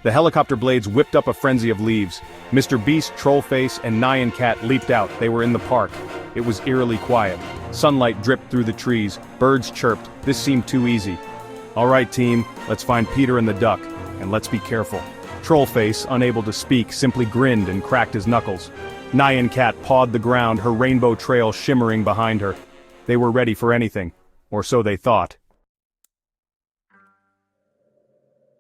The helicopter blades whipped up a frenzy of leaves. Mr. Beast, Trollface, and Nyan Cat leaped out. They were in the park. It was eerily quiet. Sunlight dripped through the trees. Birds chirped. This seemed too easy. All right, team, let's find Peter and the duck, and let's be careful. Trollface, unable to speak, simply grinned and cracked his knuckles. Nyan Cat pawed the ground, her rainbow trail shimmering behind her. They were ready for anything, or so they thought.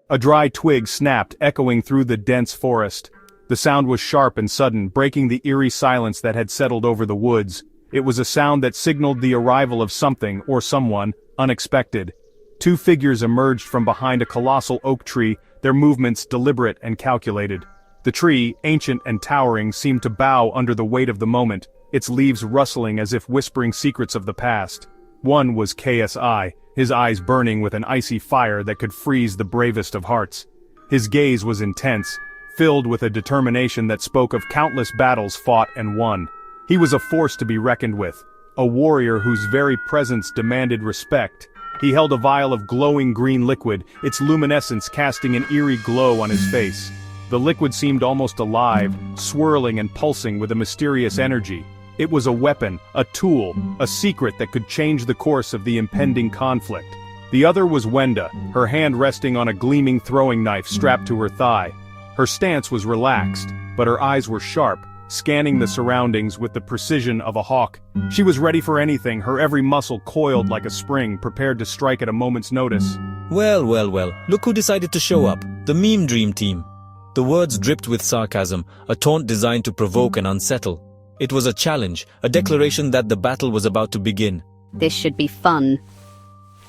A dry twig snapped, echoing through the dense forest. The sound was sharp and sudden, breaking the eerie silence that had settled over the woods. It was a sound that signaled the arrival of something, or someone, unexpected. Two figures emerged from behind a colossal oak tree, their movements deliberate and calculated. The tree, ancient and towering, seemed to bow under the weight of the moment, its leaves rustling as if whispering secrets of the past. One was KSI, his eyes burning with an icy fire that could freeze the bravest of hearts. His gaze was intense, filled with a determination that spoke of countless battles fought and won. He was a force to be reckoned with, a warrior whose very presence demanded respect. He held a vial of glowing green liquid, its luminescence casting an eerie glow on his face. The liquid seemed almost alive, swirling and pulsing with a mysterious energy. It was a weapon, a tool, a secret that could change the course of the impending conflict. The other was Wenda, her hand resting on a gleaming throwing knife strapped to her thigh. Her stance was relaxed, but her eyes were sharp, scanning the surroundings with the precision of a hawk. She was ready for anything, her every muscle coiled like a spring, prepared to strike at a moment's notice. Well, look who decided to show up, the Meme Dream team. The words dripped with sarcasm, a taunt designed to provoke and unsettle. It was a challenge, a declaration that the battle was about to begin. This should be fun.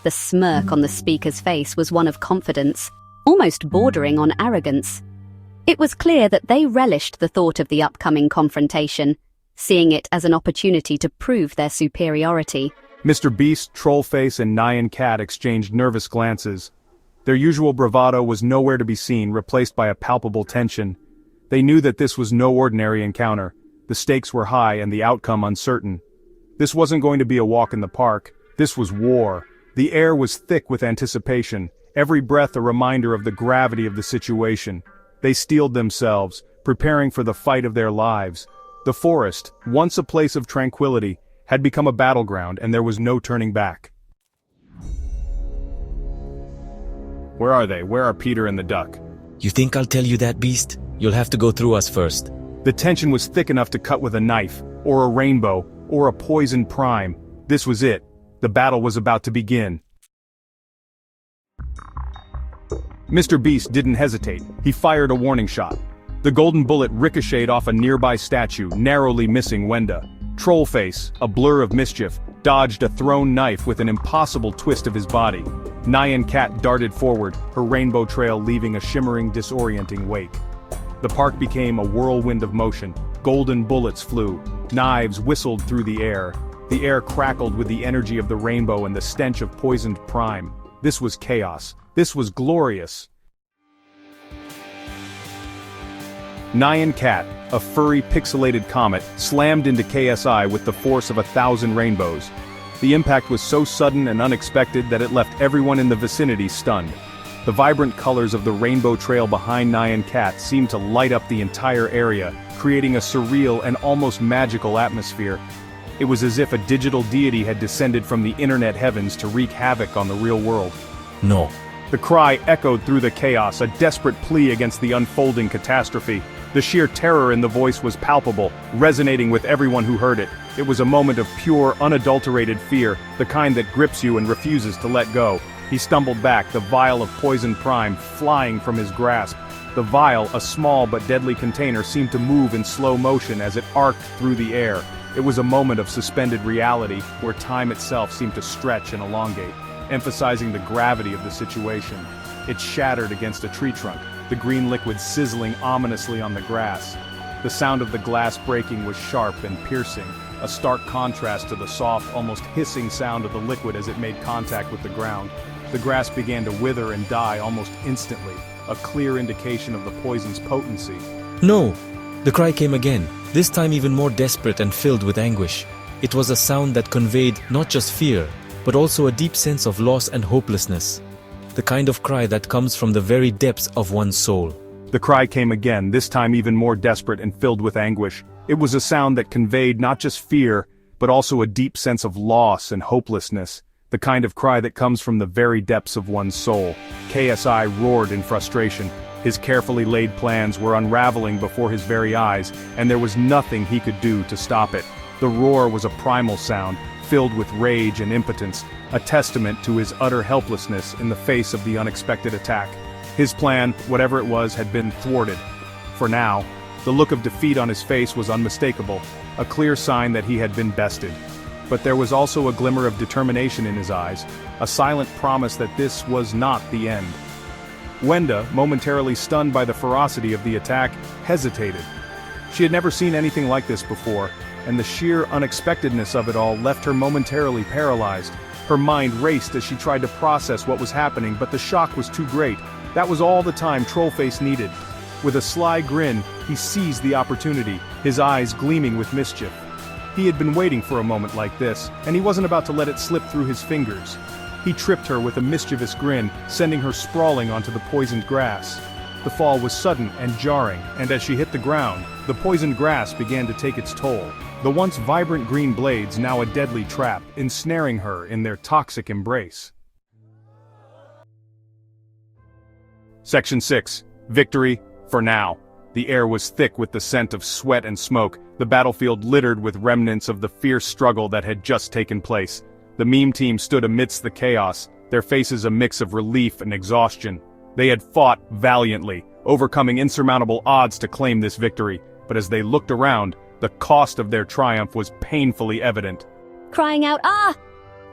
The smirk on the speaker's face was one of confidence, almost bordering on arrogance. It was clear that they relished the thought of the upcoming confrontation, seeing it as an opportunity to prove their superiority. Mr. Beast, Trollface, and Nyan Cat exchanged nervous glances. Their usual bravado was nowhere to be seen, replaced by a palpable tension. They knew that this was no ordinary encounter. The stakes were high and the outcome uncertain. This wasn't going to be a walk in the park. This was war. The air was thick with anticipation, every breath a reminder of the gravity of the situation. They steeled themselves, preparing for the fight of their lives. The forest, once a place of tranquility, had become a battleground, and there was no turning back. Where are they? Where are Peter and the duck? You think I'll tell you that, Beast? You'll have to go through us first. The tension was thick enough to cut with a knife, or a rainbow, or a poison prime. This was it. The battle was about to begin. Mr. Beast didn't hesitate. He fired a warning shot. The golden bullet ricocheted off a nearby statue, narrowly missing Wenda. Trollface, a blur of mischief, dodged a thrown knife with an impossible twist of his body. Nyan Cat darted forward, her rainbow trail leaving a shimmering, disorienting wake. The park became a whirlwind of motion. Golden bullets flew. Knives whistled through the air. The air crackled with the energy of the rainbow and the stench of poisoned prime. This was chaos. This was glorious. Nyan Cat, a furry pixelated comet, slammed into KSI with the force of 1,000 rainbows. The impact was so sudden and unexpected that it left everyone in the vicinity stunned. The vibrant colors of the rainbow trail behind Nyan Cat seemed to light up the entire area, creating a surreal and almost magical atmosphere. It was as if a digital deity had descended from the internet heavens to wreak havoc on the real world. No. The cry echoed through the chaos, a desperate plea against the unfolding catastrophe. The sheer terror in the voice was palpable, resonating with everyone who heard it. It was a moment of pure, unadulterated fear, the kind that grips you and refuses to let go. He stumbled back, the vial of poison prime flying from his grasp. The vial, a small but deadly container, seemed to move in slow motion as it arced through the air. It was a moment of suspended reality, where time itself seemed to stretch and elongate, emphasizing the gravity of the situation. It shattered against a tree trunk, the green liquid sizzling ominously on the grass. The sound of the glass breaking was sharp and piercing, a stark contrast to the soft, almost hissing sound of the liquid as it made contact with the ground. The grass began to wither and die almost instantly, a clear indication of the poison's potency. No! The cry came again, this time even more desperate and filled with anguish. It was a sound that conveyed not just fear, but also a deep sense of loss and hopelessness. The kind of cry that comes from the very depths of one's soul. The cry came again, this time even more desperate and filled with anguish. It was a sound that conveyed not just fear, but also a deep sense of loss and hopelessness, the kind of cry that comes from the very depths of one's soul. KSI roared in frustration. His carefully laid plans were unraveling before his very eyes, and there was nothing he could do to stop it. The roar was a primal sound, filled with rage and impotence, a testament to his utter helplessness in the face of the unexpected attack. His plan, whatever it was, had been thwarted. For now, the look of defeat on his face was unmistakable, a clear sign that he had been bested. But there was also a glimmer of determination in his eyes, a silent promise that this was not the end. Wenda, momentarily stunned by the ferocity of the attack, hesitated. She had never seen anything like this before, and the sheer unexpectedness of it all left her momentarily paralyzed. Her mind raced as she tried to process what was happening, but the shock was too great. That was all the time Trollface needed. With a sly grin, he seized the opportunity, his eyes gleaming with mischief. He had been waiting for a moment like this, and he wasn't about to let it slip through his fingers. He tripped her with a mischievous grin, sending her sprawling onto the poisoned grass. The fall was sudden and jarring, and as she hit the ground, the poisoned grass began to take its toll. The once vibrant green blades now a deadly trap, ensnaring her in their toxic embrace. Section 6. Victory, for now. The air was thick with the scent of sweat and smoke, the battlefield littered with remnants of the fierce struggle that had just taken place. The meme team stood amidst the chaos, their faces a mix of relief and exhaustion. They had fought valiantly, overcoming insurmountable odds to claim this victory, but as they looked around, the cost of their triumph was painfully evident. Crying out, "Ah!"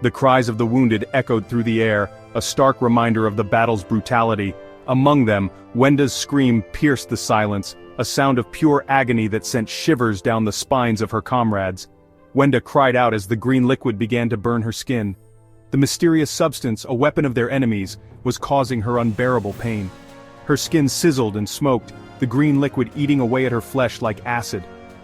The cries of the wounded echoed through the air, a stark reminder of the battle's brutality. Among them, Wenda's scream pierced the silence, a sound of pure agony that sent shivers down the spines of her comrades. Wenda cried out as the green liquid began to burn her skin. The mysterious substance, a weapon of their enemies, was causing her unbearable pain. Her skin sizzled and smoked, the green liquid eating away at her flesh like acid.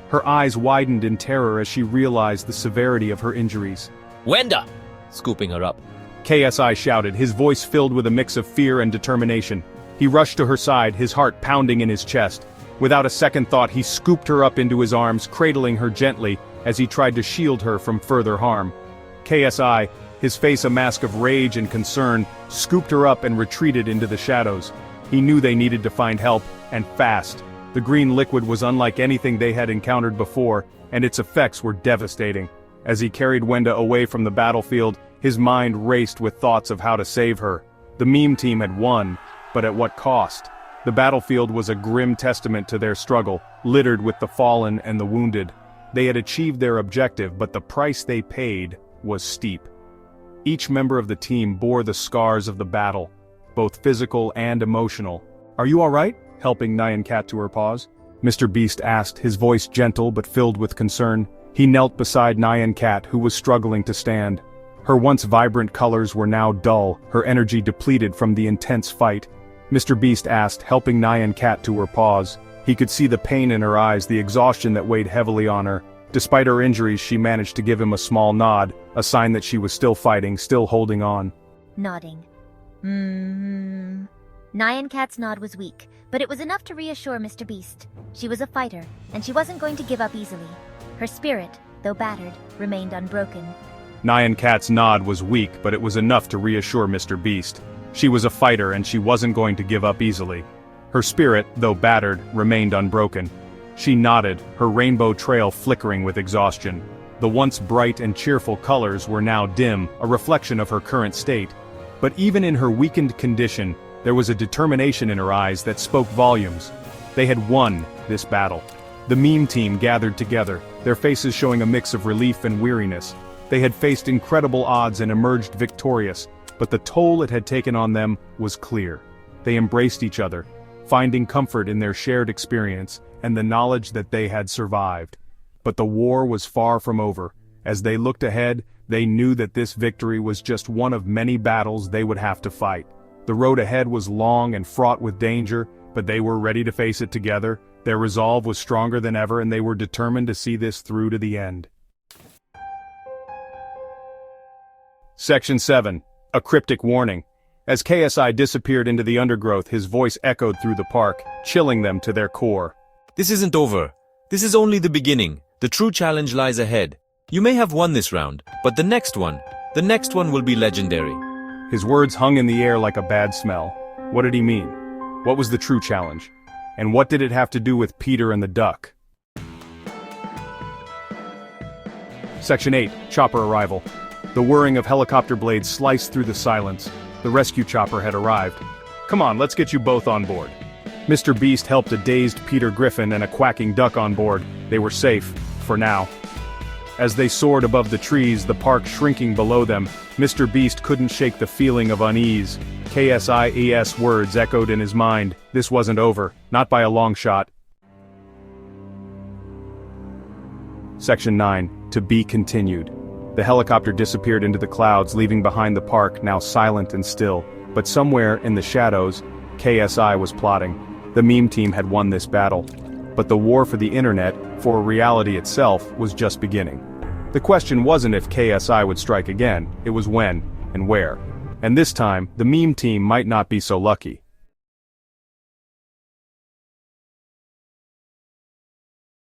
Her eyes widened in terror as she realized the severity of her injuries. Wenda! Scooping her up. KSI shouted, his voice filled with a mix of fear and determination. He rushed to her side, his heart pounding in his chest. Without a second thought, he scooped her up into his arms, cradling her gently as he tried to shield her from further harm. KSI, his face a mask of rage and concern, scooped her up and retreated into the shadows. He knew they needed to find help, and fast. The green liquid was unlike anything they had encountered before, and its effects were devastating. As he carried Wenda away from the battlefield, his mind raced with thoughts of how to save her. The meme team had won, but at what cost? The battlefield was a grim testament to their struggle, littered with the fallen and the wounded. They had achieved their objective, but the price they paid was steep. Each member of the team bore the scars of the battle, both physical and emotional. "Are you all right?" helping Nyan Cat to her paws. Mr. Beast asked, his voice gentle but filled with concern. He knelt beside Nyan Cat, who was struggling to stand. Her once vibrant colors were now dull, her energy depleted from the intense fight. Mr. Beast asked, helping Nyan Cat to her paws. He could see the pain in her eyes, the exhaustion that weighed heavily on her. Despite her injuries, she managed to give him a small nod, a sign that she was still fighting, still holding on. Nodding. Nyan Cat's nod was weak, but it was enough to reassure Mr. Beast. She was a fighter, and she wasn't going to give up easily. Her spirit, though battered, remained unbroken. Nyan Cat's nod was weak, but it was enough to reassure Mr. Beast. She was a fighter and she wasn't going to give up easily. Her spirit, though battered, remained unbroken. She nodded, her rainbow trail flickering with exhaustion. The once bright and cheerful colors were now dim, a reflection of her current state. But even in her weakened condition, there was a determination in her eyes that spoke volumes. They had won this battle. The meme team gathered together, their faces showing a mix of relief and weariness. They had faced incredible odds and emerged victorious, but the toll it had taken on them was clear. They embraced each other, finding comfort in their shared experience and the knowledge that they had survived. But the war was far from over. As they looked ahead, they knew that this victory was just one of many battles they would have to fight. The road ahead was long and fraught with danger, but they were ready to face it together. Their resolve was stronger than ever, and they were determined to see this through to the end. Section 7. A cryptic warning. As KSI disappeared into the undergrowth, his voice echoed through the park, chilling them to their core. This isn't over. This is only the beginning. The true challenge lies ahead. You may have won this round, but the next one will be legendary. His words hung in the air like a bad smell. What did he mean? What was the true challenge? And what did it have to do with Peter and the duck? Section 8, Chopper Arrival. The whirring of helicopter blades sliced through the silence. The rescue chopper had arrived. Come on, let's get you both on board. Mr. Beast helped a dazed Peter Griffin and a quacking duck on board. They were safe, for now. As they soared above the trees, the park shrinking below them, Mr. Beast couldn't shake the feeling of unease. KSIE's words echoed in his mind. This wasn't over, not by a long shot. Section 9, To Be Continued. The helicopter disappeared into the clouds, leaving behind the park, now silent and still. But somewhere in the shadows, KSI was plotting. The meme team had won this battle. But the war for the internet, for reality itself, was just beginning. The question wasn't if KSI would strike again, it was when, and where. And this time, the meme team might not be so lucky.